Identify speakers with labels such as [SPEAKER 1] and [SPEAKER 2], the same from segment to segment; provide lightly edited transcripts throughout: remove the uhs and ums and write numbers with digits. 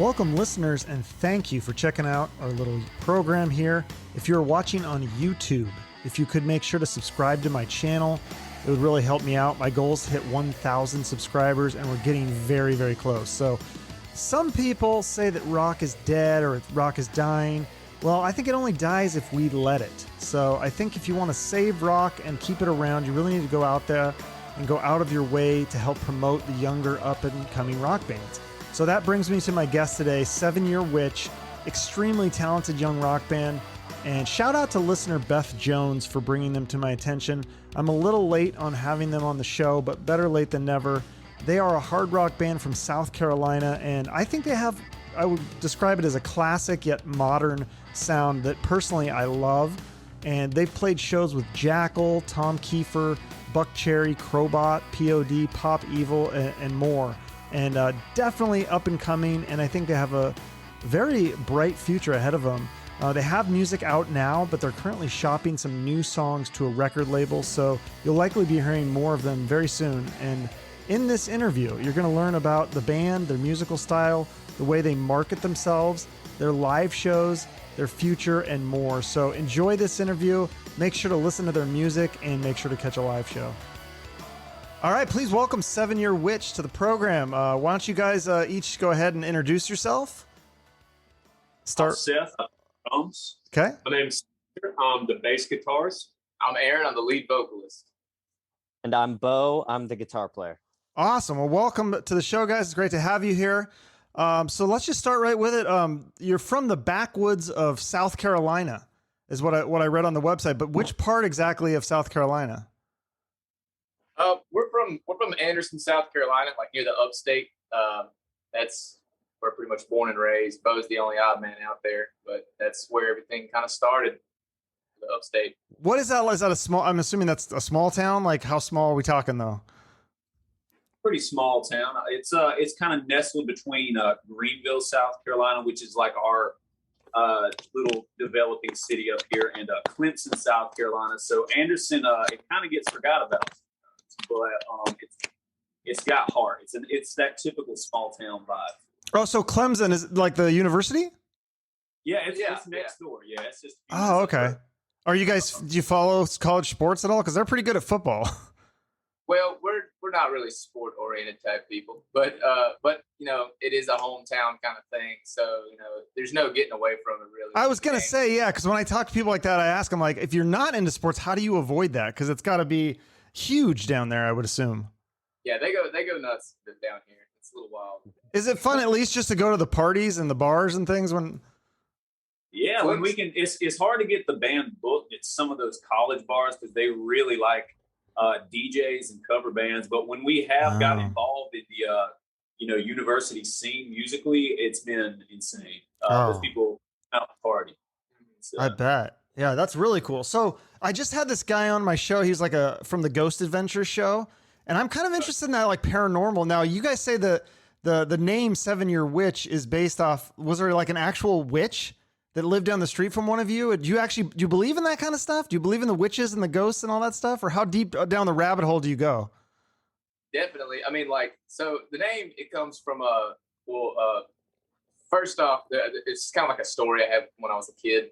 [SPEAKER 1] Welcome listeners, and thank you for checking out our little program here. If you're watching on YouTube, if you could make sure to subscribe to my channel, it would really help me out. My goal is to hit 1,000 subscribers, and we're getting very, very close. So some people say that rock is dead or rock is dying. Well, I think it only dies if we let it. So I think if you want to save rock and keep it around, you really need to go out there and go out of your way to help promote the younger up-and-coming rock bands. So that brings me to my guest today, 7 Year Witch, extremely talented young rock band. And shout out to listener Beth Jones for bringing them to my attention. I'm a little late on having them on the show, but better late than never. They are a hard rock band from South Carolina, and I think they have, I would describe it as a classic yet modern sound that personally I love. And they've played shows with Jackyl, Tom Keifer, Buckcherry, Crobot, POD, Pop Evil, and more. And definitely up and coming, and I think they have a very bright future ahead of them. They have music out now, but they're currently shopping some new songs to a record label, so you'll likely be hearing more of them very soon. And in this interview, you're going to learn about the band, their musical style, the way they market themselves, their live shows, their future, and more. So enjoy this interview. Make sure to listen to their music and make sure to catch a live show. All right, please welcome 7 Year Witch to the program. Why don't you guys each go ahead and introduce yourself?
[SPEAKER 2] I'm Seth. Drums.
[SPEAKER 1] Okay.
[SPEAKER 2] My name's I'm the bass guitarist.
[SPEAKER 3] I'm Aaron. I'm the lead vocalist.
[SPEAKER 4] And I'm Bo. I'm the guitar player.
[SPEAKER 1] Awesome. Well, welcome to the show, guys. It's great to have you here. So let's just start right with it. You're from the backwoods of South Carolina, is what I read on the website. But which part exactly of South Carolina?
[SPEAKER 3] We're from Anderson, South Carolina, like near the upstate. That's where pretty much born and raised. Bo's the only odd man out there, but that's where everything kind of started. The upstate. What
[SPEAKER 1] is that? Is that a small? I'm assuming that's a small town. Like, how small are we talking though?
[SPEAKER 2] Pretty small town. It's kind of nestled between Greenville, South Carolina, which is like our little developing city up here, and Clemson, South Carolina. So Anderson, it kind of gets forgot about, but it's got heart. It's that typical small town vibe.
[SPEAKER 1] Oh, so Clemson is like the university?
[SPEAKER 2] Yeah, it's next door. Yeah, it's just.
[SPEAKER 1] Oh, okay. Are you guys? Do you follow college sports at all? Because they're pretty good at football.
[SPEAKER 3] Well, we're not really sport oriented type people, but you know, it is a hometown kind of thing. So you know, there's no getting away from it really.
[SPEAKER 1] I was gonna say yeah, because when I talk to people like that, I ask them like, if you're not into sports, how do you avoid that? Because it's got to be huge down there, I would assume.
[SPEAKER 3] Yeah, they go nuts down here. It's a little wild.
[SPEAKER 1] Is it fun at least just to go to the parties and the bars and things when?
[SPEAKER 2] Yeah, when we can. It's hard to get the band booked at some of those college bars because they really like DJs and cover bands. But when we have got involved in the university scene musically, it's been insane. Those people out to party. So.
[SPEAKER 1] I bet. Yeah, that's really cool. So I just had this guy on my show. He's like from the Ghost Adventures show, and I'm kind of interested in that, like paranormal. Now, you guys say that the name 7 Year Witch is based off. Was there like an actual witch that lived down the street from one of you? Do you believe in that kind of stuff? Do you believe in the witches and the ghosts and all that stuff? Or how deep down the rabbit hole do you go?
[SPEAKER 3] Definitely. I mean, like, so the name, it comes from, first off, it's kind of like a story I had when I was a kid.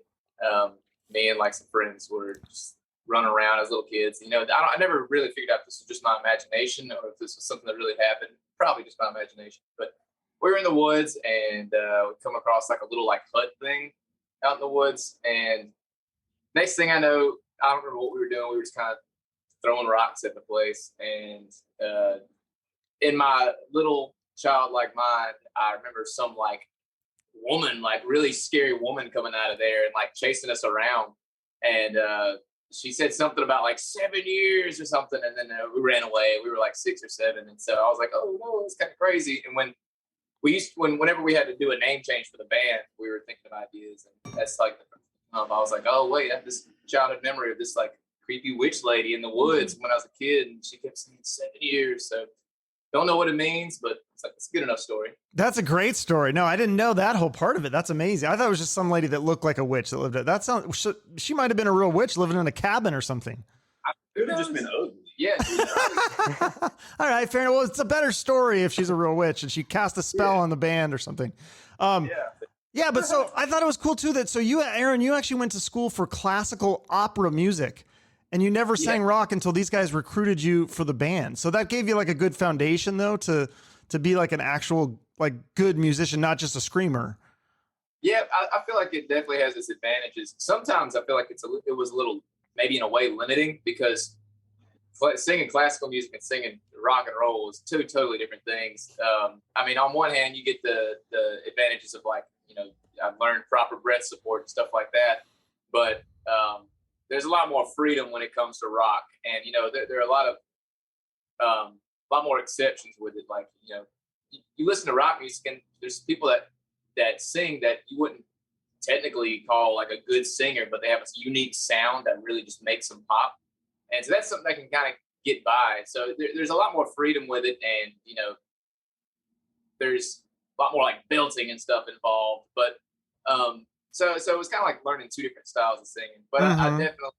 [SPEAKER 3] Me and like some friends were just running around as little kids. You know, I never really figured out if this was just my imagination or if this was something that really happened. Probably just my imagination. But we were in the woods and we come across like a little like hut thing out in the woods, and next thing I know, I don't remember what we were doing. We were just kind of throwing rocks at the place, and in my little childlike mind, I remember some like woman, like really scary woman coming out of there and like chasing us around, and she said something about like 7 years or something, and then we ran away. We were like 6 or 7, and so I was like, oh no, it's kind of crazy. And whenever we had to do a name change for the band, we were thinking of ideas, and that's like, I was like, oh wait, I have this childhood memory of this like creepy witch lady in the woods when I was a kid, and she kept saying 7 years. So don't know what it means, but it's like, it's a good enough story.
[SPEAKER 1] That's a great story. No, I didn't know that whole part of it. That's amazing. I thought it was just some lady that looked like a witch that lived there. She might have been a real witch living in a cabin or something.
[SPEAKER 2] It could have just been ugly.
[SPEAKER 3] Yeah.
[SPEAKER 1] All right, fair enough. Well, it's a better story if she's a real witch and she cast a spell on the band or something. Yeah, but so I thought it was cool too that so you, Aaron, you actually went to school for classical opera music and you never sang rock until these guys recruited you for the band. So that gave you like a good foundation though to be like an actual like good musician, not just a screamer.
[SPEAKER 3] Yeah, I feel like it definitely has its advantages. Sometimes I feel like it was a little maybe in a way limiting because singing classical music and singing rock and roll is two totally different things. I mean, on one hand, you get the advantages of like, I've learned proper breath support and stuff like that. But there's a lot more freedom when it comes to rock. And, there are a lot more exceptions with it. Like, you listen to rock music and there's people that sing that you wouldn't technically call like a good singer, but they have a unique sound that really just makes them pop. And so that's something that can kind of get by. So there's a lot more freedom with it. And, there's a lot more like belting and stuff involved. But so it was kind of like learning two different styles of singing. But I definitely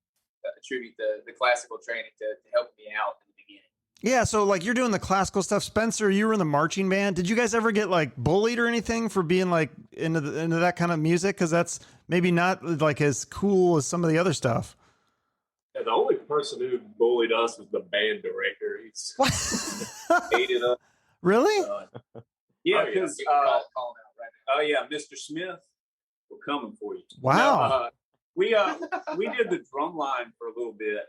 [SPEAKER 3] attribute the classical training to help me out in the beginning.
[SPEAKER 1] Yeah, so like you're doing the classical stuff. Spencer, you were in the marching band. Did you guys ever get like bullied or anything for being like into that kind of music? Because that's maybe not like as cool as some of the other stuff.
[SPEAKER 5] Yeah, the only person who bullied us was the band director. He's hated us.
[SPEAKER 1] Really?
[SPEAKER 2] Yeah, because
[SPEAKER 3] call him out right now.
[SPEAKER 2] Mr. Smith, we're coming for you.
[SPEAKER 1] Wow.
[SPEAKER 2] We did the drum line for a little bit,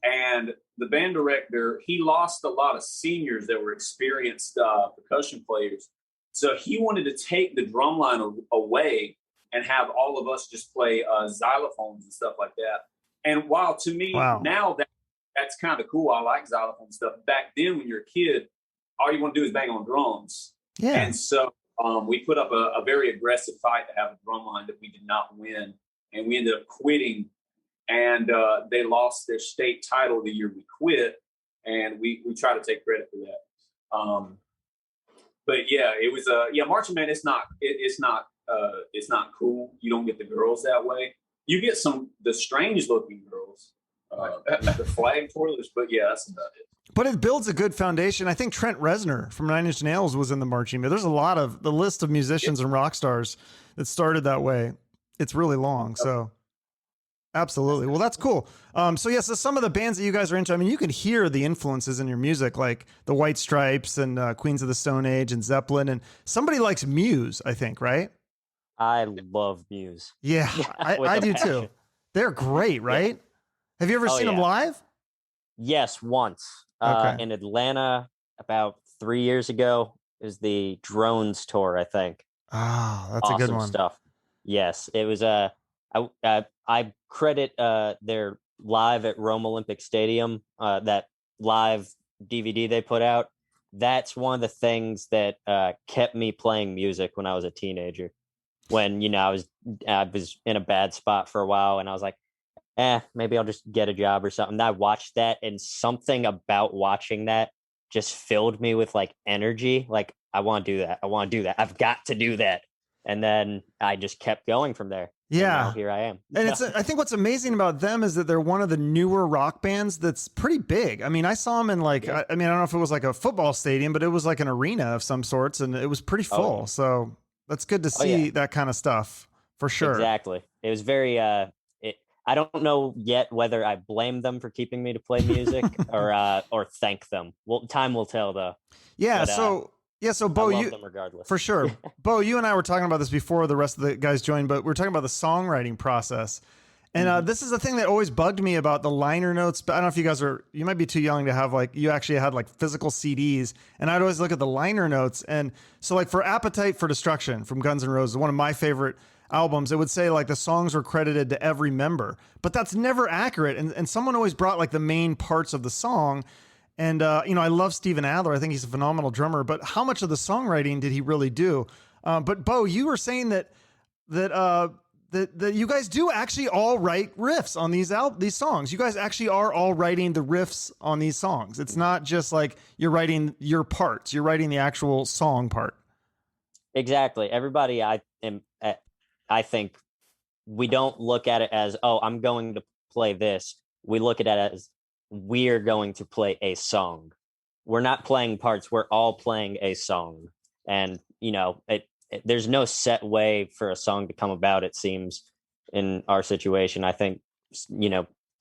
[SPEAKER 2] and the band director, he lost a lot of seniors that were experienced percussion players, so he wanted to take the drum line away and have all of us just play xylophones and stuff like that. And while to me now that's kind of cool, I like xylophone stuff. Back then, when you're a kid, all you want to do is bang on drums.
[SPEAKER 1] Yeah.
[SPEAKER 2] And so we put up a very aggressive fight to have a drum line that we did not win. And we ended up quitting. And they lost their state title the year we quit. And we try to take credit for that. But yeah, it was marching band. It's not cool. You don't get the girls that way. You get the strange looking girls, the flag twirlers. But yeah, that's about it.
[SPEAKER 1] But it builds a good foundation. I think Trent Reznor from Nine Inch Nails was in the marching band. There's a lot of the list of musicians and rock stars that started that way. It's really long. So absolutely. Well, that's cool. So some of the bands that you guys are into, I mean, you can hear the influences in your music, like the White Stripes and Queens of the Stone Age and Zeppelin. And somebody likes Muse, I think, right?
[SPEAKER 4] I love Muse.
[SPEAKER 1] Yeah, I do too. They're great, right? Yeah. Have you ever seen them live?
[SPEAKER 4] Yes, once. In Atlanta about 3 years ago. It was the Drones tour, I think.
[SPEAKER 1] Oh, that's
[SPEAKER 4] awesome
[SPEAKER 1] a good one.
[SPEAKER 4] Stuff. Yes, it was. I credit their live at Rome Olympic Stadium, that live DVD they put out. That's one of the things that kept me playing music when I was a teenager. When I was in a bad spot for a while, and I was like, maybe I'll just get a job or something. And I watched that, and something about watching that just filled me with like energy. Like, I want to do that. I want to do that. I've got to do that. And then I just kept going from there.
[SPEAKER 1] Yeah.
[SPEAKER 4] And now here I am.
[SPEAKER 1] And I think what's amazing about them is that they're one of the newer rock bands that's pretty big. I mean, I saw them in I don't know if it was like a football stadium, but it was like an arena of some sorts, and it was pretty full. So that's good to see that kind of stuff for sure.
[SPEAKER 4] Exactly. It was very, I don't know yet whether I blame them for keeping me to play music or thank them. Well, time will tell though.
[SPEAKER 1] Yeah. But, so Bo,
[SPEAKER 4] I love them regardless.
[SPEAKER 1] For sure. Bo, you and I were talking about this before the rest of the guys joined, but we're talking about the songwriting process. And this is the thing that always bugged me about the liner notes. But I don't know if you guys you might be too young to have you actually had like physical CDs. And I'd always look at the liner notes. And so like for Appetite for Destruction from Guns N' Roses, one of my favorite albums, it would say like the songs were credited to every member, but that's never accurate. And someone always brought like the main parts of the song. And, I love Steven Adler. I think he's a phenomenal drummer, but how much of the songwriting did he really do? But Bo, you were saying that you guys do actually all write riffs on these songs. You guys actually are all writing the riffs on these songs. It's not just like you're writing your parts, you're writing the actual song part.
[SPEAKER 4] Exactly. Everybody, I think we don't look at it as, I'm going to play this. We look at it as we're going to play a song. We're not playing parts. We're all playing a song. And, there's no set way for a song to come about, it seems, in our situation. I think,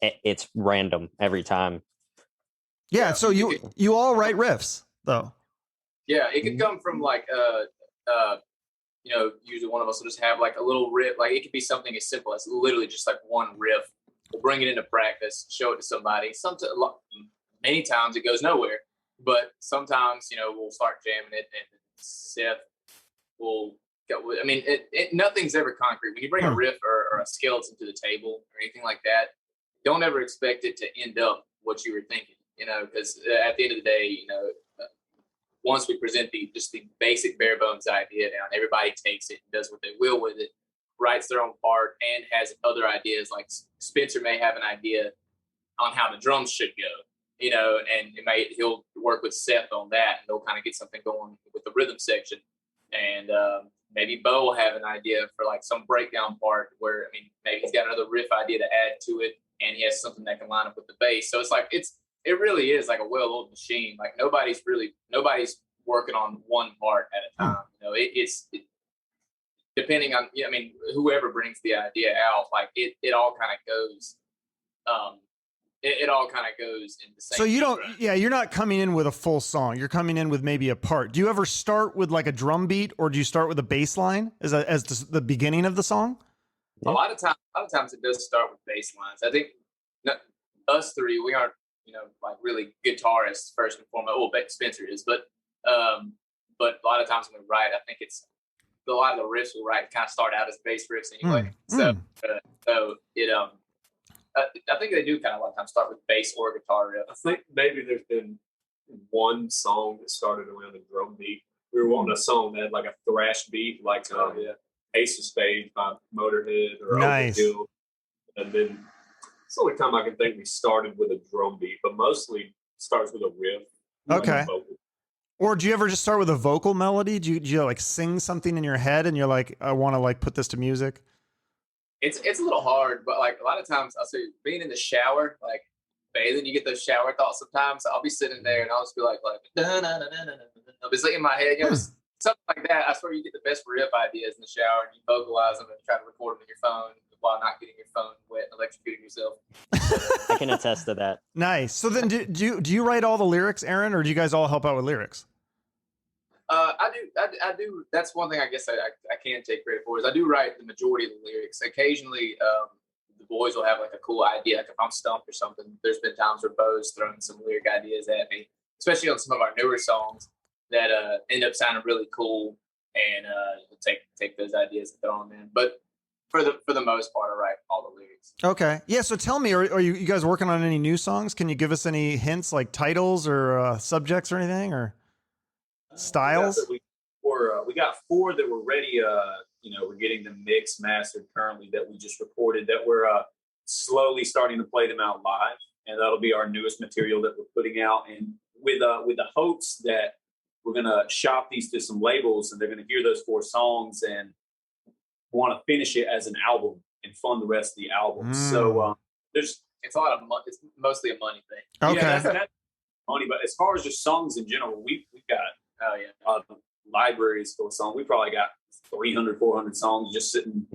[SPEAKER 4] it's random every time.
[SPEAKER 1] Yeah, so you all write riffs, though.
[SPEAKER 3] Yeah, it could come from like usually one of us will just have like a little riff. Like it could be something as simple as literally just like one riff. We'll bring it into practice, show it to somebody. Many times it goes nowhere, but sometimes we'll start jamming it, and Seth will. I mean, nothing's ever concrete. When you bring a riff or a skeleton to the table or anything like that, don't ever expect it to end up what you were thinking. Because at the end of the day, once we present the basic bare bones idea down, everybody takes it and does what they will with it, writes their own part, and has other ideas. Like Spencer may have an idea on how the drums should go, and he'll work with Seth on that, and they'll kind of get something going with the rhythm section. And maybe Bo will have an idea for like some breakdown part where, maybe he's got another riff idea to add to it, and he has something that can line up with the bass. So it's like, it really is like a well-oiled machine. Like nobody's working on one part at a time. It's depending on, whoever brings the idea out, like it all kind of goes, it all kind of goes in the same.
[SPEAKER 1] So
[SPEAKER 3] right?
[SPEAKER 1] you're not coming in with a full song. You're coming in with maybe a part. Do you ever start with like a drum beat, or do you start with a bass line as the beginning of the song?
[SPEAKER 3] A lot of times it does start with bass lines. I think us three, we aren't, like really guitarists first and foremost. Well, Spencer is, but a lot of times when we write, I think it's a lot of the riffs we write kind of start out as bass riffs anyway. So it I think they do kind of a lot of times start with bass or guitar riff.
[SPEAKER 5] I think maybe there's been one song that started around a drum beat. We were wanting a song that had like a thrash beat, like Ace of Spades by Motorhead or Overkill. And then it's the only time I can think we started with a drum beat, but mostly starts with a riff.
[SPEAKER 1] Okay. Or do you ever just start with a vocal melody? Do you like sing something in your head and you're like, I want to like put this to music?
[SPEAKER 3] It's a little hard, but like a lot of times I'll say being in the shower, like bathing, you get those shower thoughts sometimes. I'll be sitting there and I'll just be like I'll be like in my head, something like that. I swear you get the best riff ideas in the shower and you vocalize them and try to record them in your phone while not getting your phone wet and electrocuting yourself.
[SPEAKER 4] I can attest to that.
[SPEAKER 1] Nice. So then do you write all the lyrics, Aaron, or do you guys all help out with lyrics?
[SPEAKER 3] I do. That's one thing I guess I can take credit for is I do write the majority of the lyrics. Occasionally, the boys will have like a cool idea. Like if I'm stumped or something, there's been times where Bo's thrown some lyric ideas at me, especially on some of our newer songs that end up sounding really cool, and take those ideas and throw them in. But for the most part, I write all the lyrics.
[SPEAKER 1] Okay. Yeah. So tell me, are you guys working on any new songs? Can you give us any hints, like titles or subjects or anything, or styles?
[SPEAKER 2] We got 4 that were ready. We're getting them mixed, mastered currently that we just recorded that we're slowly starting to play them out live, and that'll be our newest material that we're putting out. And with the hopes that we're gonna shop these to some labels, and they're gonna hear those 4 songs and want to finish it as an album and fund the rest of the album. So it's a lot of money. It's mostly a money thing.
[SPEAKER 1] Okay.
[SPEAKER 2] Yeah, that's money. But as far as just songs in general, we've got libraries full of songs. We probably got 300, 400 songs just sitting,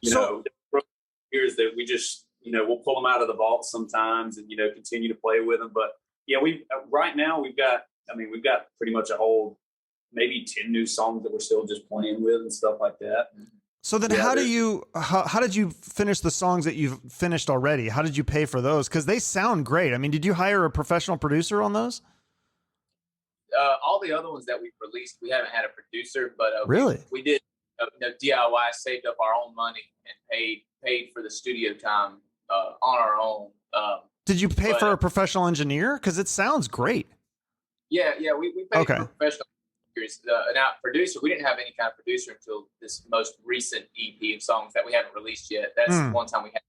[SPEAKER 2] years that we just, we'll pull them out of the vault sometimes and, continue to play with them. But yeah, right now we've got pretty much a whole, maybe 10 new songs that we're still just playing with and stuff like that.
[SPEAKER 1] So then how did you finish the songs that you've finished already? How did you pay for those? Because they sound great. I mean, did you hire a professional producer on those?
[SPEAKER 3] All the other ones that we've released, we haven't had a producer, but
[SPEAKER 1] really,
[SPEAKER 3] we did DIY, saved up our own money and paid for the studio time on our own.
[SPEAKER 1] Did you pay for a professional engineer? Because it sounds great.
[SPEAKER 3] Yeah, we paid for professional engineers. Now, producer, we didn't have any kind of producer until this most recent EP of songs that we haven't released yet. That's one time we had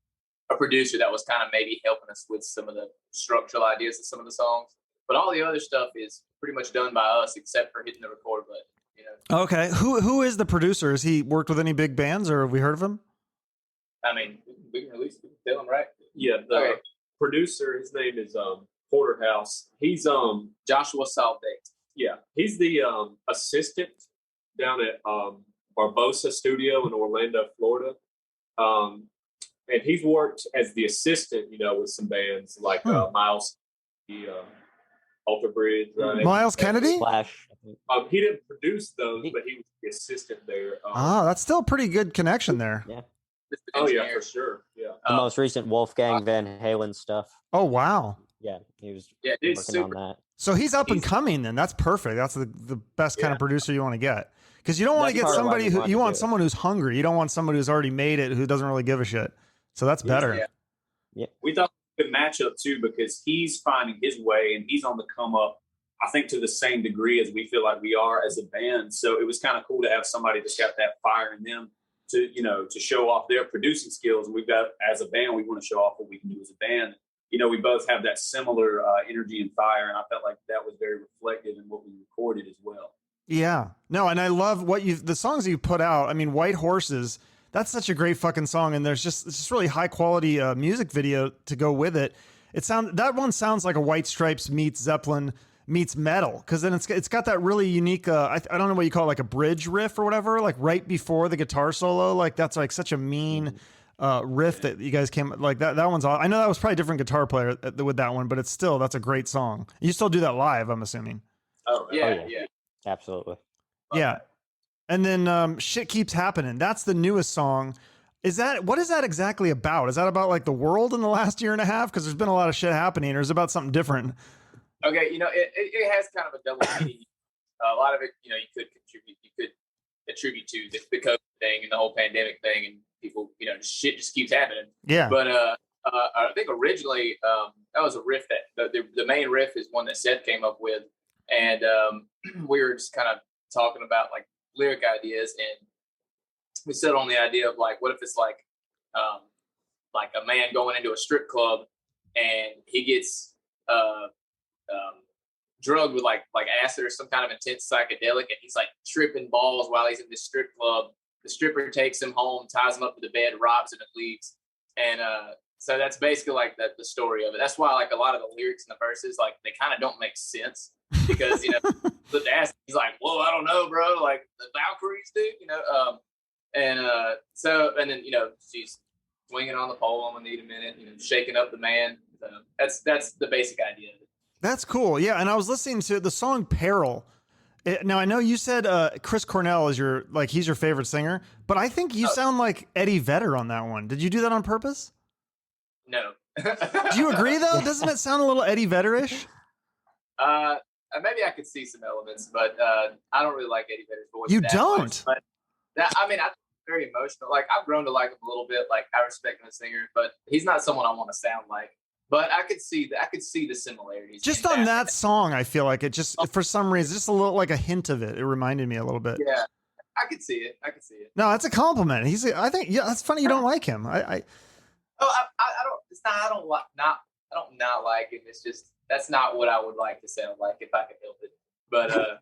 [SPEAKER 3] a producer that was kind of maybe helping us with some of the structural ideas of some of the songs. But all the other stuff is pretty much done by us, except for hitting the record button.
[SPEAKER 1] Okay, who is the producer? Has he worked with any big bands, or have we heard of him?
[SPEAKER 3] I mean, we can release. We can tell him, right?
[SPEAKER 2] Yeah.
[SPEAKER 5] producer, his name is Porterhouse. He's
[SPEAKER 3] Joshua Salvate.
[SPEAKER 5] Yeah, he's the assistant down at Barbosa Studio in Orlando, Florida. And he's worked as the assistant, with some bands like Miles, Alter Bridge, right?
[SPEAKER 1] Miles Kennedy?
[SPEAKER 4] Flash.
[SPEAKER 5] He didn't produce those, but he was the assistant there.
[SPEAKER 1] That's still a pretty good connection there.
[SPEAKER 4] Yeah.
[SPEAKER 5] Oh yeah, for sure. Yeah.
[SPEAKER 4] The most recent Wolfgang Van Halen stuff.
[SPEAKER 1] Oh wow.
[SPEAKER 4] Yeah, he was
[SPEAKER 3] working
[SPEAKER 4] on that.
[SPEAKER 1] So he's up and coming then. That's perfect. That's the best kind of producer you want to get. Because you don't want to get somebody who you want someone who's hungry. You don't want somebody who's already made it who doesn't really give a shit. So that's better.
[SPEAKER 2] Yeah. We thought it was a good matchup too because he's finding his way and he's on the come up, I think, to the same degree as we feel like we are as a band. So it was kind of cool to have somebody that's got that fire in them to show off their producing skills. And we've got, as a band, we want to show off what we can do as a band. We both have that similar energy and fire, and I felt like that was very reflective in what we recorded as well.
[SPEAKER 1] Yeah. No, and I love the songs you put out. I mean, White Horses, that's such a great fucking song, and it's just really high quality music video to go with it. That one sounds like a White Stripes meets Zeppelin meets metal, because then it's got that really unique I don't know what you call it, like a bridge riff or whatever, like right before the guitar solo. Like that's like such a mean riff that you guys came like that one's I know that was probably a different guitar player with that one, but that's a great song. You still do that live, I'm assuming.
[SPEAKER 3] Yeah.
[SPEAKER 4] Absolutely.
[SPEAKER 1] Yeah. And then Shit Keeps Happening, that's the newest song. What is that exactly about? Is that about like the world in the last year and a half, because there's been a lot of shit happening, or is it about something different?
[SPEAKER 3] Okay, it has kind of a double meaning. A lot of it, you could attribute to the COVID thing and the whole pandemic thing, and people, shit just keeps happening.
[SPEAKER 1] Yeah.
[SPEAKER 3] But I think originally that was a riff that the main riff is one that Seth came up with, and we were just kind of talking about like lyric ideas, and we settled on the idea of like, what if it's like a man going into a strip club and he gets drugged with like acid or some kind of intense psychedelic, and he's like tripping balls while he's in this strip club. The stripper takes him home, ties him up to the bed, robs him, and leaves. And so that's basically like the story of it. That's why like a lot of the lyrics and the verses, like they kind of don't make sense because the acid, he's like, whoa, I don't know, bro, like the Valkyries do, and then she's swinging on the pole on "We Need a Minute," shaking up the man. That's the basic idea of it.
[SPEAKER 1] That's cool. Yeah, and I was listening to the song "Peril." Now I know you said Chris Cornell is he's your favorite singer, but I think you sound like Eddie Vedder on that one. Did you do that on purpose?
[SPEAKER 3] No.
[SPEAKER 1] Do you agree though? Doesn't it sound a little Eddie Vedder-ish?
[SPEAKER 3] Maybe I could see some elements, but I don't really like Eddie Vedder's voice.
[SPEAKER 1] You don't?
[SPEAKER 3] Much, but I'm very emotional. Like I've grown to like him a little bit. Like I respect him as a singer, but he's not someone I want to sound like. But I could see the similarities.
[SPEAKER 1] Just on that song, I feel like it just, for some reason, just a little, like a hint of it. It reminded me a little bit.
[SPEAKER 3] Yeah, I could see it.
[SPEAKER 1] No, that's a compliment. I think, yeah, that's funny. You don't like him. I
[SPEAKER 3] don't not like him. It's just, that's not what I would like to sound like if I could help it. But,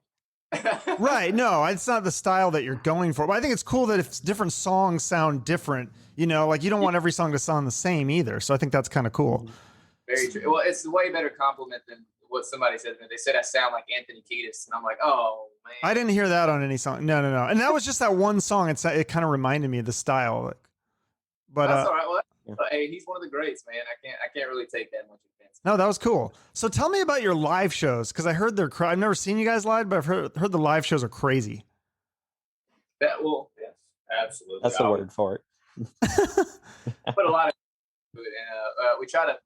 [SPEAKER 1] right. No, it's not the style that you're going for. But I think it's cool that if different songs sound different, like you don't want every song to sound the same either. So I think that's kind of cool.
[SPEAKER 3] Very true. Well, it's a way better compliment than what somebody said. They said I sound like Anthony Kiedis, and I'm like, oh man.
[SPEAKER 1] I didn't hear that on any song. No. And that was just that one song. It kind of reminded me of the style. But
[SPEAKER 3] that's all right. Well, hey, he's one of the greats, man. I can't really take that much offense.
[SPEAKER 1] No, that was cool. So tell me about your live shows, because I heard I've never seen you guys live, but I've heard the live shows are crazy.
[SPEAKER 3] Yes,
[SPEAKER 5] absolutely.
[SPEAKER 4] That's the word for it.
[SPEAKER 3] Put a lot of it, and we try to.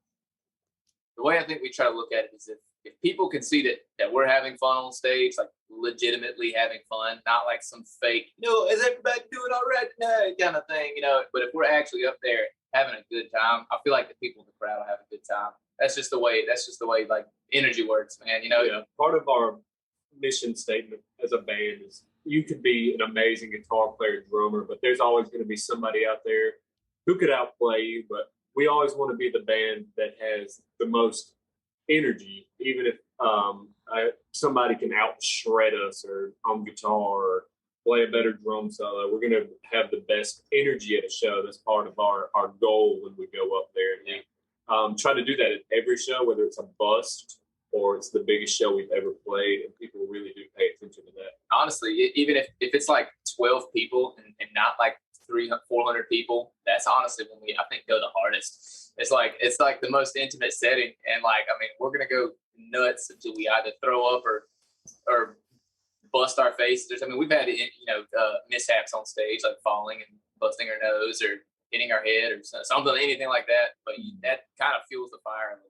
[SPEAKER 3] The way I think we try to look at it is if people can see that we're having fun on stage, like legitimately having fun, not like some fake, is everybody doing all right tonight kind of thing, But if we're actually up there having a good time, I feel like the people in the crowd will have a good time. That's just the way like energy works, man.
[SPEAKER 5] Part of our mission statement as a band is you could be an amazing guitar player, drummer, but there's always going to be somebody out there who could outplay you. But we always want to be the band that has the most energy, even if somebody can out-shred us or on guitar or play a better drum solo. We're going to have the best energy at a show. That's part of our goal when we go up there. And Try to do that at every show, whether it's a bust or it's the biggest show we've ever played, and people really do pay attention to that.
[SPEAKER 3] Honestly, even if it's like 12 people and not like 300, 400 people, that's honestly when we, I think, go the hardest. It's like the most intimate setting, and like, I mean, we're gonna go nuts until we either throw up or bust our faces or something. We've had mishaps on stage, like falling and busting our nose or hitting our head or something, anything like that. But that kind of fuels the fire a little bit.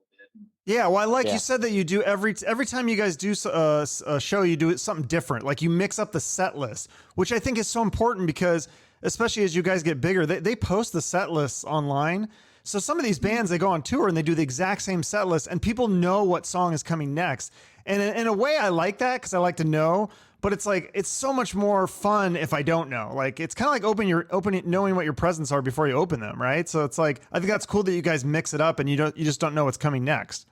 [SPEAKER 1] Yeah, well, I like you said that you do every time you guys do a show, you do something different. Like you mix up the set list, which I think is so important because especially as you guys get bigger, they post the set lists online. So some of these bands, they go on tour and they do the exact same set list and people know what song is coming next. And in a way I like that because I like to know, but it's like, it's so much more fun if I don't know. Like, it's kind of like knowing what your presents are before you open them. Right. So it's like, I think that's cool that you guys mix it up and you just don't know what's coming next.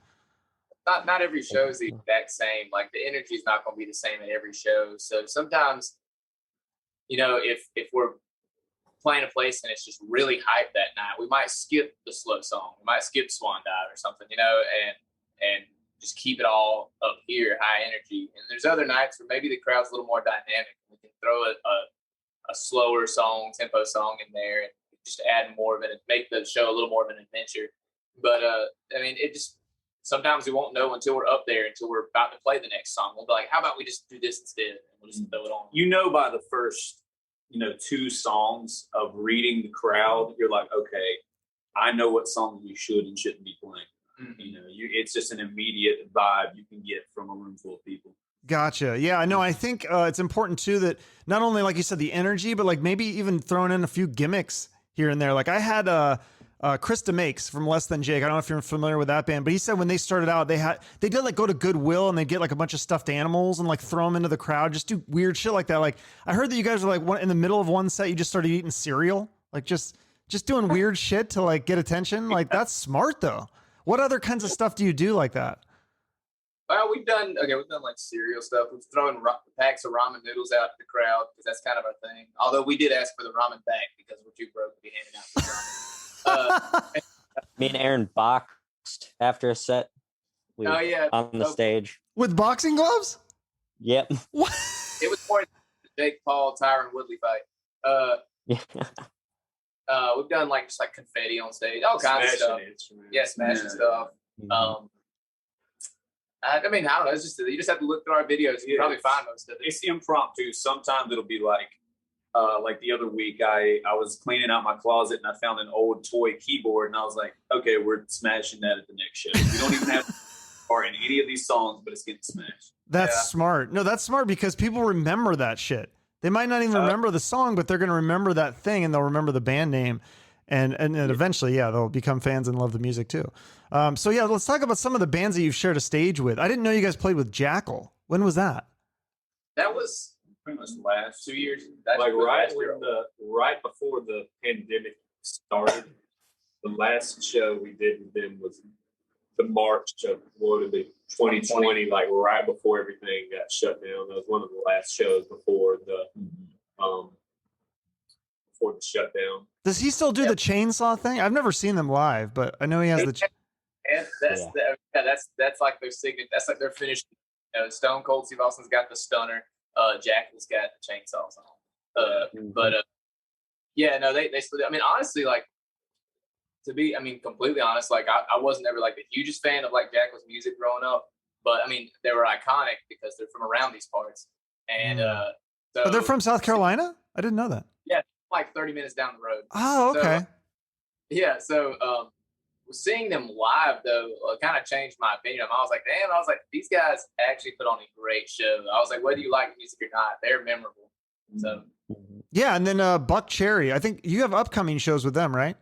[SPEAKER 3] Not every show is the exact same. Like the energy is not going to be the same at every show. So sometimes, if we're playing a place and it's just really hyped that night, we might skip the slow song. We might skip Swan Dive or something, and just keep it all up here, high energy. And there's other nights where maybe the crowd's a little more dynamic. We can throw a slower song, tempo song in there and just add more of it and make the show a little more of an adventure. But it just, sometimes we won't know until we're up there, until we're about to play the next song. We'll be like, how about we just do this instead? And we'll just throw it on.
[SPEAKER 2] By the first, 2 songs of reading the crowd, you're like, okay, I know what songs we should and shouldn't be playing. Mm-hmm. It's just an immediate vibe you can get from a room full of people. Gotcha.
[SPEAKER 1] Yeah, I know. I think it's important too that not only, like you said, the energy, but like maybe even throwing in a few gimmicks here and there. Like I had Krista Makes from Less Than Jake. I don't know if you're familiar with that band, but he said when they started out, they did like go to Goodwill and they get like a bunch of stuffed animals and like throw them into the crowd, just do weird shit like that. Like I heard that you guys were like in the middle of one set, you just started eating cereal, like just doing weird shit to like get attention. Like that's smart though. What other kinds of stuff do you do like that?
[SPEAKER 3] Well, we've done like cereal stuff. We've thrown packs of ramen noodles out to the crowd because that's kind of our thing. Although we did ask for the ramen back because we're too broke to be handing out the ramen.
[SPEAKER 4] Me and Aaron boxed after a set. On the stage
[SPEAKER 1] with boxing gloves.
[SPEAKER 4] Yep.
[SPEAKER 1] What?
[SPEAKER 3] It was more Jake Paul, Tyron Woodley fight. We've done like just like confetti on stage, all kinds of stuff. Smashing stuff.
[SPEAKER 4] Mm-hmm.
[SPEAKER 3] I don't know. It's just you just have to look through our videos. You probably find most of it.
[SPEAKER 2] It's impromptu. Sometimes it'll be like the other week, I was cleaning out my closet and I found an old toy keyboard and I was like, okay, we're smashing that at the next show. We don't even have or in any of these songs, but it's getting smashed.
[SPEAKER 1] That's smart. No, that's smart because people remember that shit. They might not even remember the song, but they're going to remember that thing and they'll remember the band name. And eventually, they'll become fans and love the music too. So let's talk about some of the bands that you've shared a stage with. I didn't know you guys played with Jackyl. When was that?
[SPEAKER 3] That was
[SPEAKER 2] pretty much the last
[SPEAKER 3] 2 years.
[SPEAKER 5] Right before the pandemic started, the last show we did with them was the March of 2020, like right before everything got shut down. That was one of the last shows before the shutdown.
[SPEAKER 1] Does he still do the chainsaw thing? I've never seen them live, but I know he has the.
[SPEAKER 3] That's like their signature. That's like their finished. Stone Cold Steve Austin's got the stunner. Jackyl's got the chainsaws on. They still do. I mean, honestly, like to be, completely honest, like I wasn't ever like the hugest fan of like Jackyl's music growing up, but I mean, they were iconic because they're from around these parts. And
[SPEAKER 1] so they're from South Carolina? I didn't know that.
[SPEAKER 3] Yeah, like 30 minutes down the road.
[SPEAKER 1] Oh, okay.
[SPEAKER 3] So seeing them live though kind of changed my opinion. I was like, damn, these guys actually put on a great show. I was like, whether you like the music or not, they're memorable. So
[SPEAKER 1] yeah, and then Buckcherry. I think you have upcoming shows with them, right?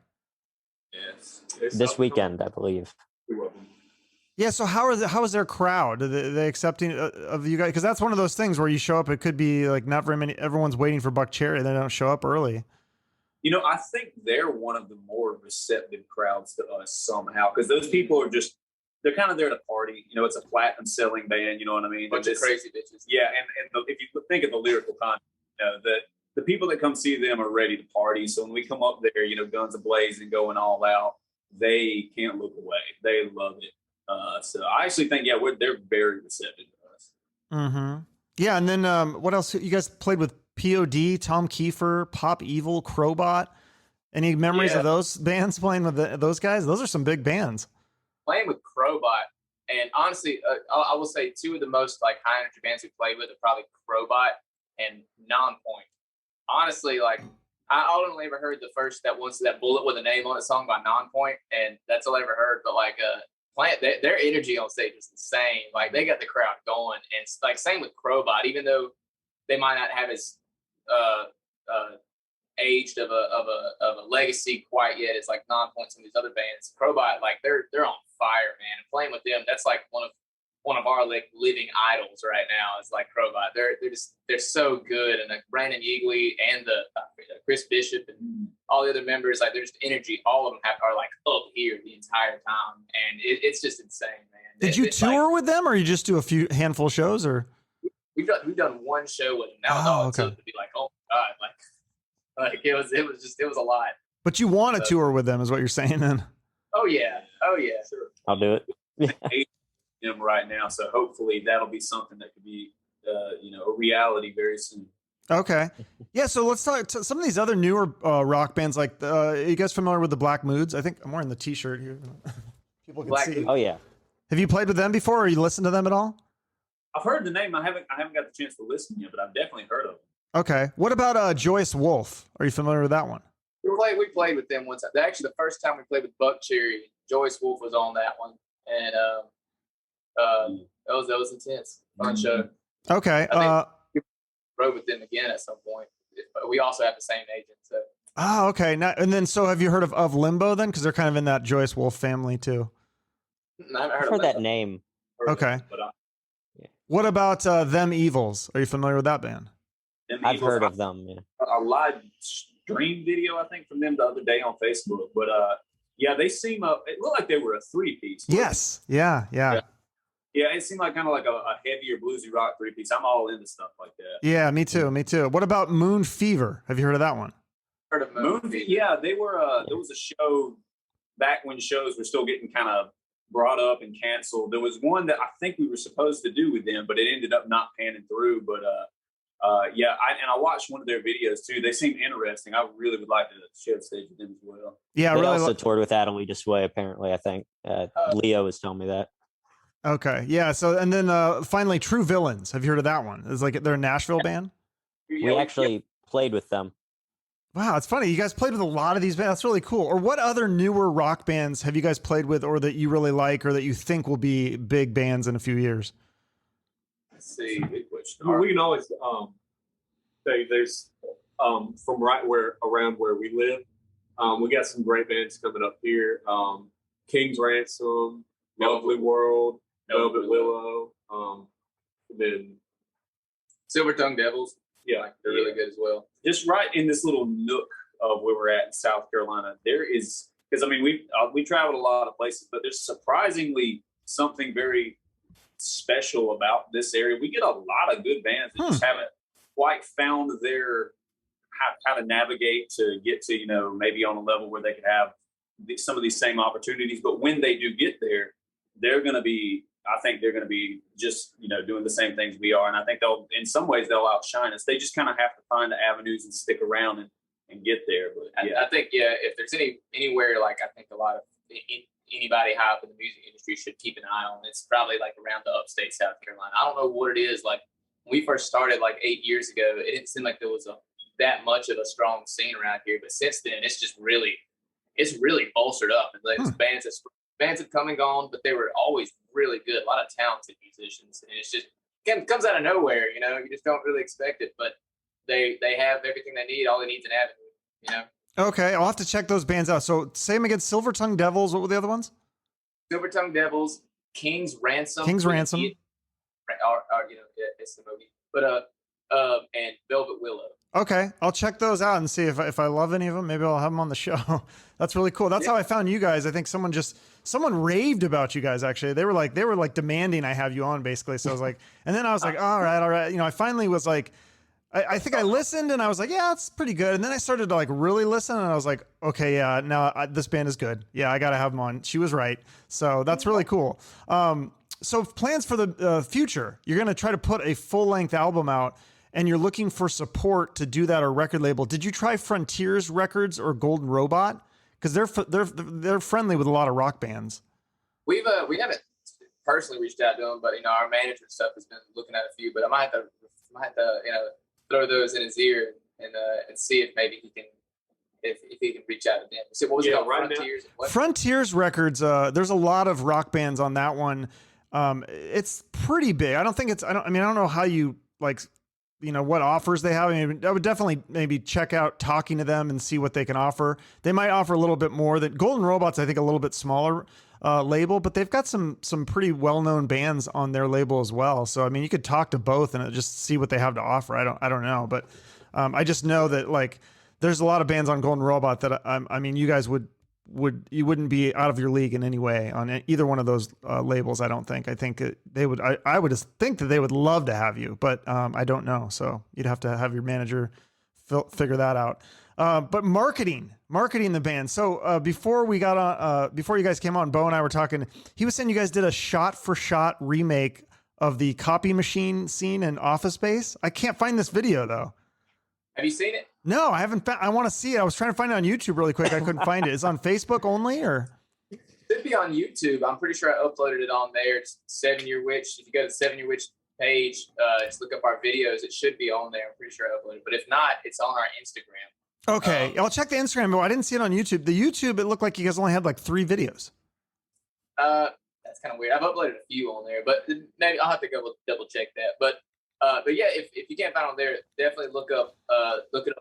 [SPEAKER 5] Yes.
[SPEAKER 4] This weekend, I believe.
[SPEAKER 1] Yeah, so how is their crowd? Are they accepting of you guys? Because that's one of those things where you show up, it could be like not very many. Everyone's waiting for Buckcherry, they don't show up early.
[SPEAKER 2] I think they're one of the more receptive crowds to us somehow because those people are they're kind of there to party. It's a platinum selling band. You know what I mean?
[SPEAKER 3] Bunch of crazy bitches.
[SPEAKER 2] Yeah, and if you think of the lyrical content, the people that come see them are ready to party. So when we come up there, guns ablaze and going all out, they can't look away. They love it. So I actually think, yeah, they're very receptive to us.
[SPEAKER 1] Mm-hmm. Yeah, and then what else? You guys played with POD, Tom Keifer, Pop Evil, Crobot. Any memories of those bands playing with those guys? Those are some big bands.
[SPEAKER 3] Playing with Crobot, and honestly, I will say two of the most like high energy bands we played with are probably Crobot and Nonpoint. Honestly, like I only ever heard that Bullet with a Name on it song by Nonpoint, and that's all I ever heard. But like their energy on stage is insane. Like they got the crowd going, and like same with Crobot, even though they might not have as aged of a legacy quite yet as like Nonpoint and these other bands. Crobot, like they're on fire, man. And playing with them, that's like one of our like living idols right now. Is like Crobot. They're so good, and like Brandon Yeagley and the Chris Bishop and all the other members, like there's energy. All of them are like up here the entire time, and it's just insane, man.
[SPEAKER 1] Did you tour with them, or you just do a handful of shows, or?
[SPEAKER 3] We've done one show with them. That was all it took to be like, oh my God, like it was a lot.
[SPEAKER 1] But you want to tour with them, is what you're saying then?
[SPEAKER 3] Oh yeah, sure.
[SPEAKER 4] I'll do it.
[SPEAKER 2] Them right now, so hopefully that'll be something that could be, a reality very soon.
[SPEAKER 1] Okay, yeah. So let's talk to some of these other newer rock bands. Like, are you guys familiar with the Black Moods? I think I'm wearing the T-shirt here. People can see.
[SPEAKER 4] Oh yeah.
[SPEAKER 1] Have you played with them before, or you listened to them at all?
[SPEAKER 2] I've heard the name. I haven't got the chance to listen yet, but I've definitely heard of them.
[SPEAKER 1] Okay. What about Joyce Wolf? Are you familiar with that one?
[SPEAKER 3] We played with them one time. Actually, the first time we played with Buckcherry, Joyce Wolf was on that one, and that was intense. Fun show.
[SPEAKER 1] Okay.
[SPEAKER 3] I think we rode with them again at some point. But we also have the same agent. So.
[SPEAKER 1] Oh, okay. Now, and then, so have you heard of Limbo then? Because they're kind of in that Joyce Wolf family too.
[SPEAKER 3] I've
[SPEAKER 4] heard that name.
[SPEAKER 1] Okay. What about Them Evils? Are you familiar with that band?
[SPEAKER 4] I've heard of them. Yeah.
[SPEAKER 2] A live stream video, I think, from them the other day on Facebook. But yeah, they seem it looked like they were a 3-piece.
[SPEAKER 1] Yes. Yeah.
[SPEAKER 2] Yeah, it seemed like kind of like a heavier bluesy rock 3-piece. I'm all into stuff like that.
[SPEAKER 1] Yeah, me too. What about Moon Fever? Have you heard of that one?
[SPEAKER 3] Heard of Moon Fever?
[SPEAKER 2] Yeah, they were. There was a show back when shows were still getting kind of brought up and canceled. There was one that I think we were supposed to do with them, but it ended up not panning through. But yeah, I watched one of their videos too. They seem interesting. I really would like to share the stage with them as well.
[SPEAKER 1] Yeah,
[SPEAKER 4] they
[SPEAKER 1] really
[SPEAKER 4] also toured with Adam Lee Disway, apparently. I think Leo was telling me that.
[SPEAKER 1] Okay, yeah. So, and then finally, True Villains. Have you heard of that one? It's like they're a Nashville band.
[SPEAKER 4] We actually played with them.
[SPEAKER 1] Wow, it's funny. You guys played with a lot of these bands. That's really cool. Or what other newer rock bands have you guys played with, or that you really like, or that you think will be big bands in a few years?
[SPEAKER 3] Let's see. Good question.
[SPEAKER 5] Well, we can always say there's from around where we live. We got some great bands coming up here. King's Ransom, Lovely World, Velvet Willow, then
[SPEAKER 3] Silver Tongue Devils. Yeah, they're really good as well.
[SPEAKER 2] Just right in this little nook of where we're at in South Carolina, there is, because I mean we traveled a lot of places, but there's surprisingly something very special about this area. We get a lot of good bands that just haven't quite found their how to navigate to get to maybe on a level where they could have some of these same opportunities. But when they do get there, I think they're going to be just, doing the same things we are. And I think in some ways they'll outshine us. They just kind of have to find the avenues and stick around and get there. But yeah.
[SPEAKER 3] I think, if there's anywhere, like I think a lot of anybody high up in the music industry should keep an eye on, it's probably like around the upstate South Carolina. I don't know what it is. Like when we first started like 8 years ago, it didn't seem like there was that much of a strong scene around here. But since then, it's really bolstered up. And like bands have come and gone, but they were always really good. A lot of talented musicians, and it's just comes out of nowhere. You just don't really expect it, but they have everything they need. All they need is an avenue.
[SPEAKER 1] Okay, I'll have to check those bands out. So say them again. Silver Tongue Devils. What were the other ones?
[SPEAKER 3] Silver Tongue Devils, King's Ransom. It's the movie, but and Velvet Willow.
[SPEAKER 1] Okay, I'll check those out and see if I love any of them. Maybe I'll have them on the show. That's really cool. That's how I found you guys. I think someone raved about you guys. Actually, they were like demanding I have you on, basically. So I was like, and then I was like, all right. I finally was like, I think I listened and I was like, yeah, it's pretty good. And then I started to like really listen and I was like, okay, yeah, now this band is good. Yeah, I got to have them on. She was right. So that's really cool. So plans for the future, you're going to try to put a full length album out and you're looking for support to do that or record label. Did you try Frontiers Records or Golden Robot? Because they're friendly with a lot of rock bands.
[SPEAKER 3] We haven't personally reached out to them, but our manager and stuff has been looking at a few. But I might have to throw those in his ear and see if maybe he can if he can reach out to them. So what was it called?
[SPEAKER 5] Right
[SPEAKER 3] Frontiers?
[SPEAKER 1] Frontiers Records. There's a lot of rock bands on that one. It's pretty big. I don't know how you like. What offers they have. I mean, I would definitely maybe check out talking to them and see what they can offer. They might offer a little bit more. That Golden Robot's, I think, a little bit smaller label, but they've got some pretty well-known bands on their label as well. So, I mean, you could talk to both and just see what they have to offer. I don't know, but I just know that like there's a lot of bands on Golden Robot that I mean, you guys you wouldn't be out of your league in any way on either one of those labels. I don't think. I think they would. I would just think that they would love to have you, but I don't know. So you'd have to have your manager figure that out. But marketing the band. So before we got on, before you guys came on, Bo and I were talking. He was saying you guys did a shot-for-shot remake of the copy machine scene in Office Space. I can't find this video though.
[SPEAKER 3] Have you seen it?
[SPEAKER 1] No, I haven't. I want to see it. I was trying to find it on YouTube really quick. I couldn't find it. It's on Facebook only, or
[SPEAKER 3] It should be on YouTube. I'm pretty sure I uploaded it on there. It's 7 Year Witch. If you go to the 7 Year Witch page, just look up our videos. It should be on there. I'm pretty sure I uploaded it. But if not, it's on our Instagram.
[SPEAKER 1] Okay, I'll check the Instagram. But I didn't see it on YouTube. The YouTube, it looked like you guys only had like 3 videos.
[SPEAKER 3] That's kind of weird. I've uploaded a few on there, but maybe I'll have to go double check that. But yeah, if you can't find it on there, definitely look it up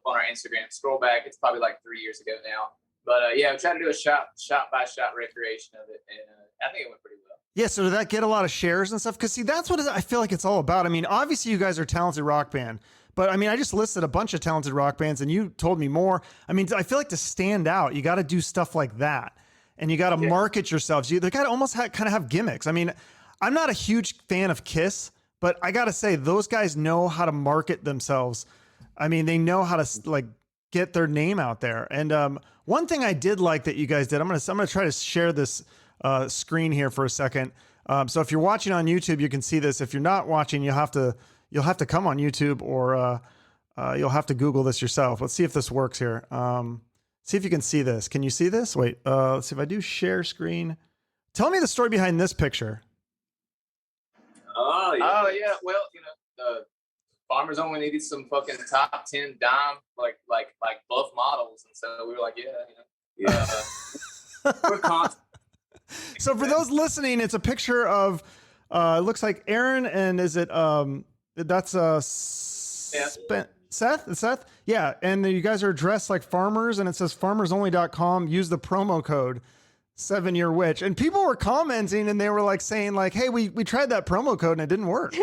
[SPEAKER 3] on our Instagram. Scroll back; it's probably like 3 years ago now. But yeah, we tried to do a shot by shot recreation of it, and I think it went pretty well.
[SPEAKER 1] Yeah. So did that get a lot of shares and stuff? Because see, that's what I feel like it's all about. I mean, obviously you guys are a talented rock band, but I mean, I just listed a bunch of talented rock bands, and you told me more. I mean, I feel like to stand out, you got to do stuff like that, and you got to market yourselves. They got to almost kind of have gimmicks. I mean, I'm not a huge fan of Kiss. But I got to say, those guys know how to market themselves. I mean, they know how to like get their name out there. And one thing I did like that you guys did, I'm gonna try to share this screen here for a second. So if you're watching on YouTube, you can see this. If you're not watching, you'll have to come on YouTube or you'll have to Google this yourself. Let's see if this works here. See if you can see this. Can you see this? Wait, let's see if I do share screen. Tell me the story behind this picture.
[SPEAKER 3] Oh yeah. Well, the Farmers Only needed some fucking top 10 dime like buff models, and so we were like, we're constant.
[SPEAKER 1] So for those listening, it's a picture of it looks like Aaron and is it that's Seth? Yeah, and you guys are dressed like farmers, and it says farmersonly.com. Use the promo code 7 Year Witch, and people were commenting and they were like saying like, hey, we tried that promo code and it didn't work.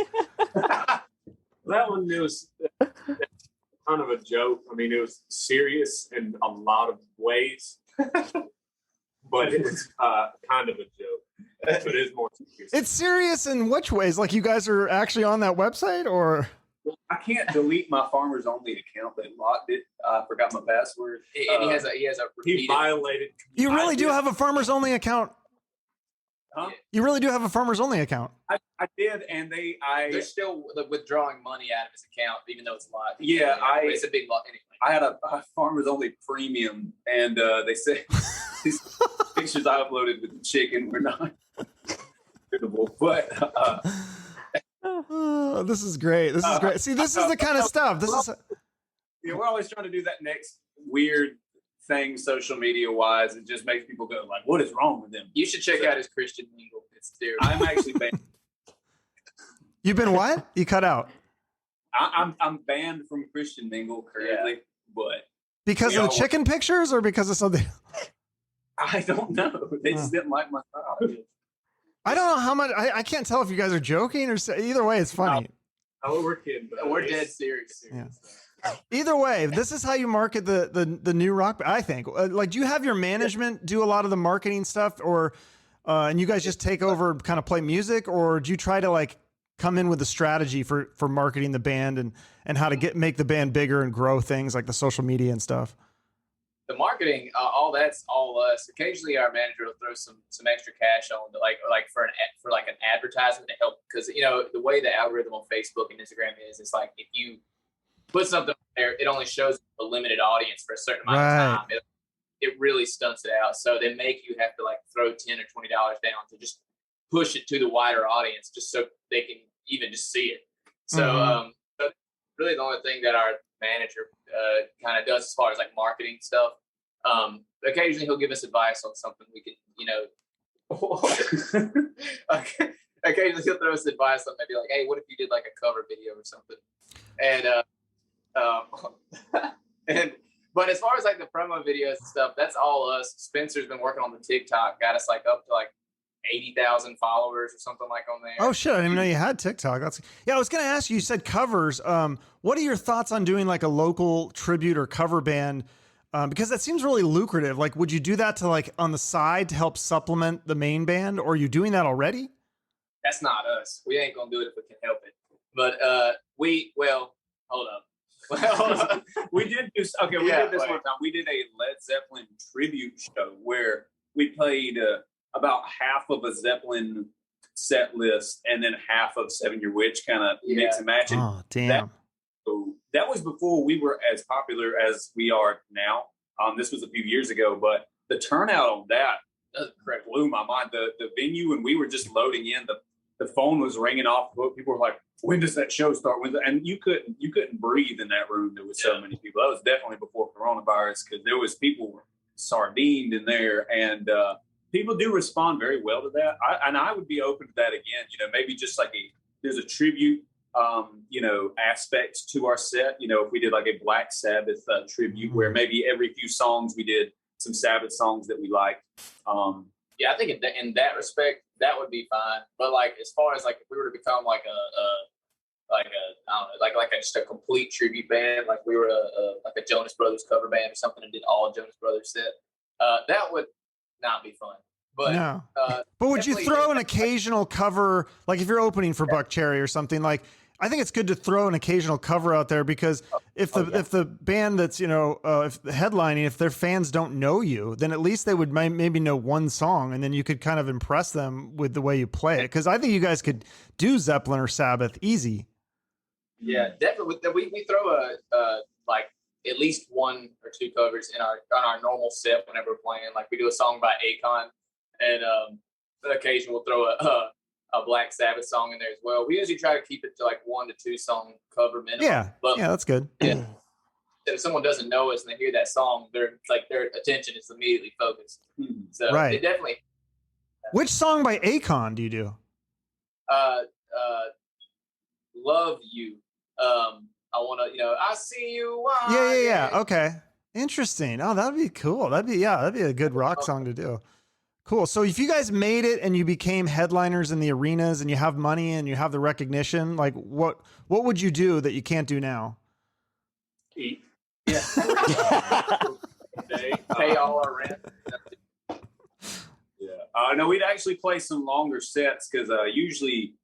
[SPEAKER 5] That one, it was kind of a joke. I mean, it was serious in a lot of ways, but it was kind of a joke. But it is more serious.
[SPEAKER 1] It's serious in which ways? Like you guys are actually on that website, or?
[SPEAKER 2] I can't delete my Farmers Only account. They locked it. I forgot my password.
[SPEAKER 3] And he has a
[SPEAKER 5] he violated.
[SPEAKER 1] You really do have a Farmers Only account.
[SPEAKER 2] Huh?
[SPEAKER 1] You really do have a Farmers Only account.
[SPEAKER 2] I did, and
[SPEAKER 3] they're still withdrawing money out of his account, even though it's locked.
[SPEAKER 2] Yeah,
[SPEAKER 3] it's a big lot anyway.
[SPEAKER 2] I had a Farmers Only premium, and they said these pictures I uploaded with the chicken were not suitable, but.
[SPEAKER 1] Oh, this is great. This is great. See, this is the kind of stuff.
[SPEAKER 2] We're always trying to do that next weird thing, social media wise. It just makes people go like, "What is wrong with them?"
[SPEAKER 3] You should check out his Christian mingle. It's terrible.
[SPEAKER 2] I'm actually banned.
[SPEAKER 1] You've been what? You cut out.
[SPEAKER 2] I'm banned from Christian Mingle currently, but
[SPEAKER 1] because of the chicken pictures or because of something?
[SPEAKER 2] I don't know. They just didn't like my style.
[SPEAKER 1] I don't know how much. I can't tell if you guys are joking or either way. It's funny.
[SPEAKER 5] Oh, we're kidding.
[SPEAKER 3] We're dead serious.
[SPEAKER 1] Yeah. Either way, this is how you market the new rock. I think. Like, do you have your management do a lot of the marketing stuff, or and you guys just take over, kind of play music, or do you try to like come in with a strategy for marketing the band and how to make the band bigger and grow things like the social media and stuff?
[SPEAKER 3] The marketing, all that's all us. Occasionally, our manager will throw some extra cash on, like for an advertisement to help, because the way the algorithm on Facebook and Instagram is, it's like if you put something there, it only shows a limited audience for a certain amount of time. It really stunts it out. So they make you have to like throw $10 or $20 down to just push it to the wider audience, just so they can even just see it. So, so really the only thing that our manager kind of does as far as like marketing stuff. Occasionally he'll give us advice on something we can, occasionally he'll throw us advice on maybe like, hey, what if you did like a cover video or something? And but as far as like the promo videos and stuff, that's all us. Spencer's been working on the TikTok, got us like up to like 80,000 followers or something like on there.
[SPEAKER 1] Oh shit, I didn't even know you had TikTok. I was going to ask you, you said covers. What are your thoughts on doing like a local tribute or cover band? Because that seems really lucrative. Like, would you do that to like on the side to help supplement the main band, or are you doing that already?
[SPEAKER 3] That's not us. We ain't going to do it if we can help it. But hold up.
[SPEAKER 2] We did do, okay, we did this one time. We did a Led Zeppelin tribute show where we played about half of a Zeppelin set list and then half of 7 Year Witch, kind of mix and match.
[SPEAKER 1] Oh, damn.
[SPEAKER 2] That was before we were as popular as we are now. This was a few years ago, but the turnout on that blew my mind. The venue, when we were just loading in, the phone was ringing off. People were like, when does that show start? And you couldn't breathe in that room. There was so many people. That was definitely before coronavirus, because there was people sardined in there, and people do respond very well to that. I would be open to that again. Maybe just like there's a tribute, aspect to our set. If we did like a Black Sabbath tribute, where maybe every few songs we did some Sabbath songs that we liked.
[SPEAKER 3] I think in that respect, that would be fine. But like, as far as like, if we were to become like just a complete tribute band, like we were like a Jonas Brothers cover band or something, and did all Jonas Brothers set, that would not be fun. But
[SPEAKER 1] no. But would you throw an occasional cover, like if you're opening for Buckcherry or something? Like, I think it's good to throw an occasional cover out there, because if the band that's if headlining, if their fans don't know you, then at least they would maybe know one song, and then you could kind of impress them with the way you play it. Because I think you guys could do Zeppelin or Sabbath easy.
[SPEAKER 3] Yeah, definitely. We throw like at least 1 or 2 covers on our normal set whenever we're playing. Like, we do a song by Akon, and on occasion we'll throw a Black Sabbath song in there as well. We usually try to keep it to like 1 to 2 song cover minimum.
[SPEAKER 1] Yeah, that's good.
[SPEAKER 3] Yeah. If someone doesn't know us and they hear that song, their attention is immediately focused. So they definitely.
[SPEAKER 1] Which song by Akon do you do?
[SPEAKER 3] Love You. I want to, I see you.
[SPEAKER 1] Yeah. Okay. Interesting. Oh, that'd be cool. That'd be a good rock song to do. Cool. So if you guys made it and you became headliners in the arenas and you have money and you have the recognition, like what would you do that you can't do now?
[SPEAKER 5] Eat.
[SPEAKER 3] Yeah. Pay all our rent.
[SPEAKER 2] Yeah. No, we'd actually play some longer sets, because usually,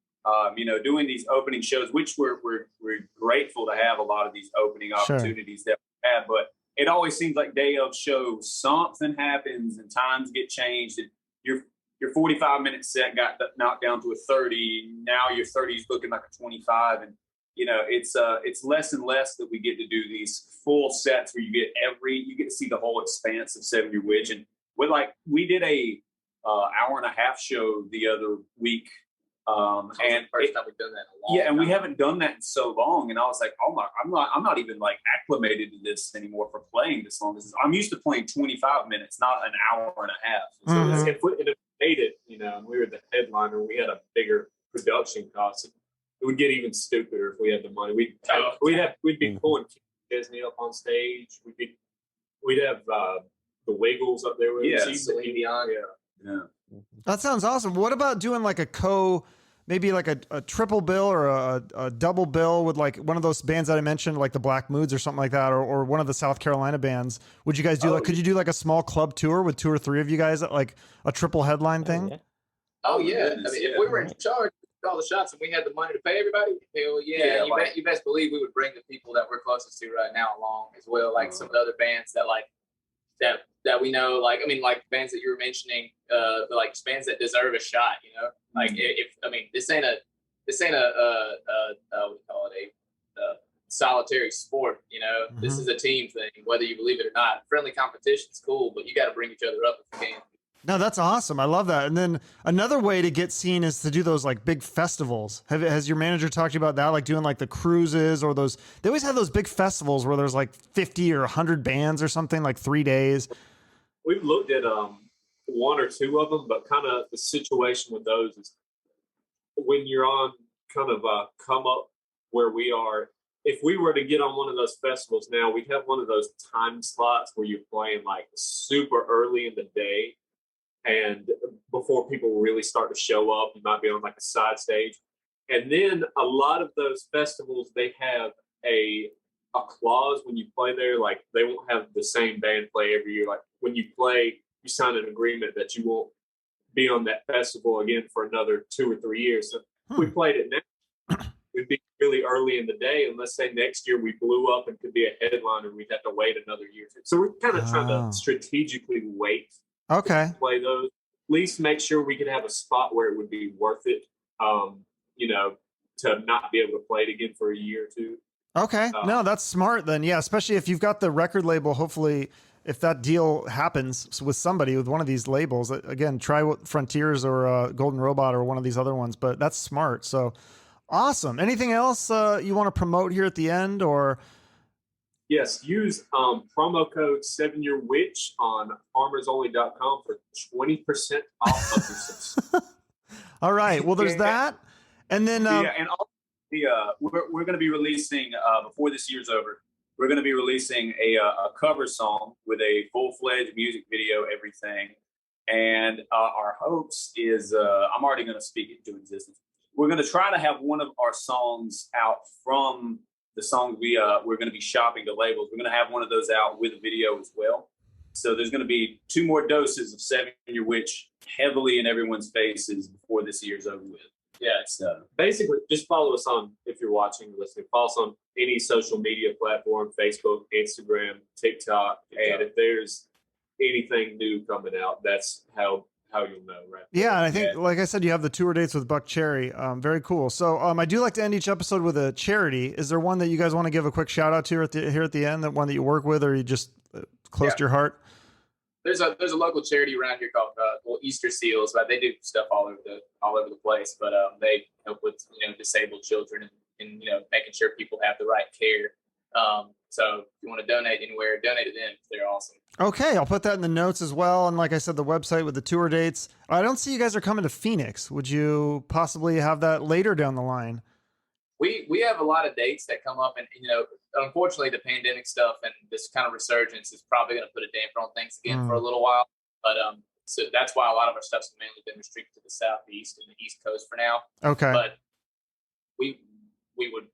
[SPEAKER 2] doing these opening shows, which we're grateful to have a lot of these opening opportunities that we have, but it always seems like day of show, something happens and times get changed, and your 45-minute set got knocked down to a 30. Now your 30 is looking like a 25, and it's less and less that we get to do these full sets where you get to see the whole expanse of 7 Year Witch. And we did a hour and a half show the other week.
[SPEAKER 3] And the first time we've done that in a long
[SPEAKER 2] and
[SPEAKER 3] time.
[SPEAKER 2] we haven't done that in so long, and I was like, I'm not even like acclimated to this anymore for playing this long. I'm used to playing 25 minutes, not an hour and a half.
[SPEAKER 5] So if we made it, and we were the headliner, we had a bigger production cost. It would get even stupider if we had the money. We'd be pulling Disney up on stage. We'd have the Wiggles up there with us. Yeah.
[SPEAKER 1] That sounds awesome. What about doing like maybe like a triple bill or a double bill with like one of those bands that I mentioned, like the Black Moods or something like that, or one of the South Carolina bands? Would you guys do could you do like a small club tour with 2 or 3 of you guys at like a triple headline thing?
[SPEAKER 3] Oh yeah. I mean, if we were in charge, call the shots and we had the money to pay everybody, hell yeah. You best believe we would bring the people that we're closest to right now along as well. Like some of the other bands that like that we know, like bands that you were mentioning, like bands that deserve a shot, you know. Like this ain't a what do you call it, a solitary sport, you know. Mm-hmm. This is a team thing, whether you believe it or not. Friendly competition's cool, but you got to bring each other up if you can.
[SPEAKER 1] No, that's awesome. I love that. And then another way to get seen is to do those like big festivals. Has your manager talked to you about that? Like doing like the cruises or those, they always have those big festivals where there's like 50 or 100 bands or something, like 3 days.
[SPEAKER 5] We've looked at one or two of them, but kind of the situation with those is when you're on kind of a come up where we are, if we were to get on one of those festivals now, we'd have one of those time slots where you're playing like super early in the day. And before people really start to show up, you might be on like a side stage. And then a lot of those festivals, they have a clause when you play there, like they won't have the same band play every year. Like when you play, you sign an agreement that you won't be on that festival again for another 2 or 3 years. So if we played it now, it'd be really early in the day. And let's say next year we blew up and could be a headliner, we'd have to wait another year. So we're kind of trying to strategically wait.
[SPEAKER 1] Okay.
[SPEAKER 5] Play those. At least make sure we could have a spot where it would be worth it, you know, to not be able to play it again for a year or two.
[SPEAKER 1] Okay. No, that's smart then. Yeah, especially if you've got the record label, hopefully if that deal happens with somebody with one of these labels, again, try Frontiers or Golden Robot or one of these other ones, but that's smart. So awesome. Anything else you want to promote here at the end or?
[SPEAKER 5] Yes, use promo code 7YearWitch on armorsonly.com for 20% off of your subscription.
[SPEAKER 1] All right. Well, there's that. And then
[SPEAKER 2] and also we're going to be releasing before this year's over. We're going to be releasing a cover song with a full-fledged music video, everything. And our hopes is I'm already going to speak it into existence. We're going to try to have one of our songs out from the songs we're going to be shopping to labels. We're going to have one of those out with a video as well. So there's going to be 2 more doses of 7 Year Witch heavily in everyone's faces before this year's over with. Yeah, it's
[SPEAKER 5] basically just follow us on, if you're watching or listening, follow us on any social media platform, Facebook, Instagram, TikTok. And if there's anything new coming out, that's how you'll know, right?
[SPEAKER 1] Yeah, and I think, like I said, you have the tour dates with Buckcherry. Very cool. So I do like to end each episode with a charity. Is there one that you guys want to give a quick shout out to here at the end, that one that you work with, or you just close to your heart?
[SPEAKER 3] There's a local charity around here called Easter Seals, but they do stuff all over the place. But they help with disabled children and making sure people have the right care. So if you want to donate anywhere, donate to them. They're awesome.
[SPEAKER 1] Okay, I'll put that in the notes as well. And like I said, the website with the tour dates. I don't see you guys are coming to Phoenix. Would you possibly have that later down the line?
[SPEAKER 3] We have a lot of dates that come up, and unfortunately, the pandemic stuff and this kind of resurgence is probably going to put a damper on things again for a little while. But so that's why a lot of our stuff's mainly been restricted to the Southeast and the East Coast for now.
[SPEAKER 1] Okay, but
[SPEAKER 3] we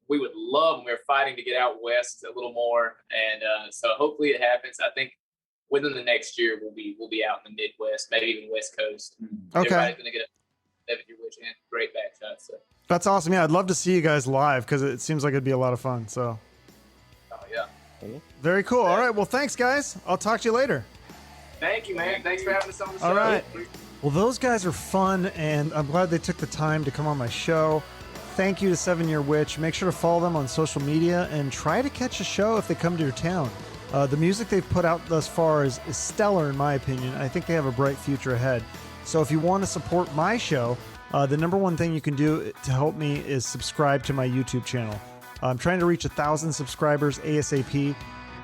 [SPEAKER 3] would love, and we're fighting to get out west a little more, and so hopefully it happens. I think within the next year we'll be out in the Midwest, maybe even West Coast.
[SPEAKER 1] Okay,
[SPEAKER 3] everybody's going to get a 7 Year Witch and great back shots. So.
[SPEAKER 1] That's awesome. Yeah, I'd love to see you guys live because it seems like it'd be a lot of fun. So.
[SPEAKER 3] Oh yeah.
[SPEAKER 1] Very cool. All right. Well, thanks, guys. I'll talk to you later.
[SPEAKER 3] Thank you, man. Thanks for having us on the show.
[SPEAKER 1] All right. Well, those guys are fun, and I'm glad they took the time to come on my show. Thank you to 7 Year Witch. Make sure to follow them on social media and try to catch a show if they come to your town. The music they've put out thus far is stellar, in my opinion. I think they have a bright future ahead. So if you want to support my show, the number one thing you can do to help me is subscribe to my YouTube channel. I'm trying to reach 1,000 subscribers ASAP.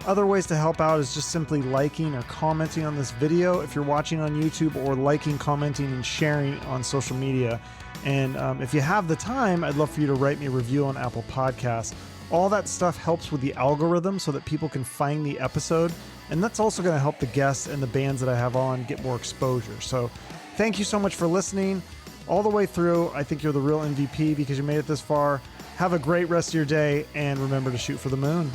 [SPEAKER 1] Other ways to help out is just simply liking or commenting on this video if you're watching on YouTube, or liking, commenting, and sharing on social media. And if you have the time, I'd love for you to write me a review on Apple Podcasts. All that stuff helps with the algorithm so that people can find the episode. And that's also going to help the guests and the bands that I have on get more exposure. So thank you so much for listening all the way through. I think you're the real MVP because you made it this far. Have a great rest of your day, and remember to shoot for the moon.